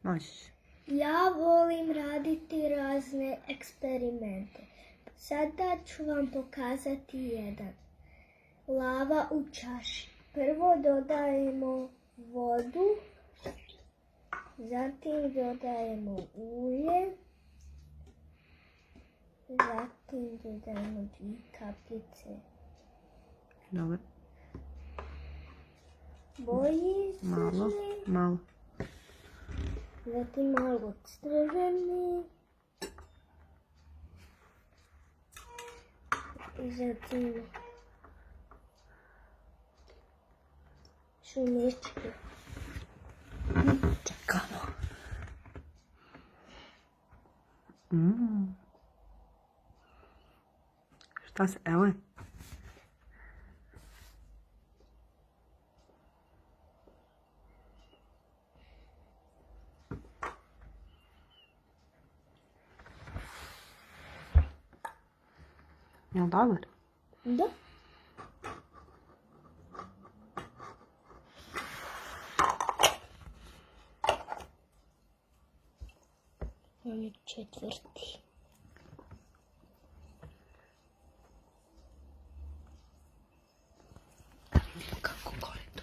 Možeš. Ja volim raditi razne eksperimente. Sada ću vam pokazati jedan. Lava u čaši. Prvo dodajemo vodu, zatim dodajemo ulje, zatim dodajemo 2 kapljice Dobro. bojice, Malo. zatim malo crveni, zatim šumičke. Čekamo. Šta se, evo je. Jel' dobar? Da. On je 4. Kako gori.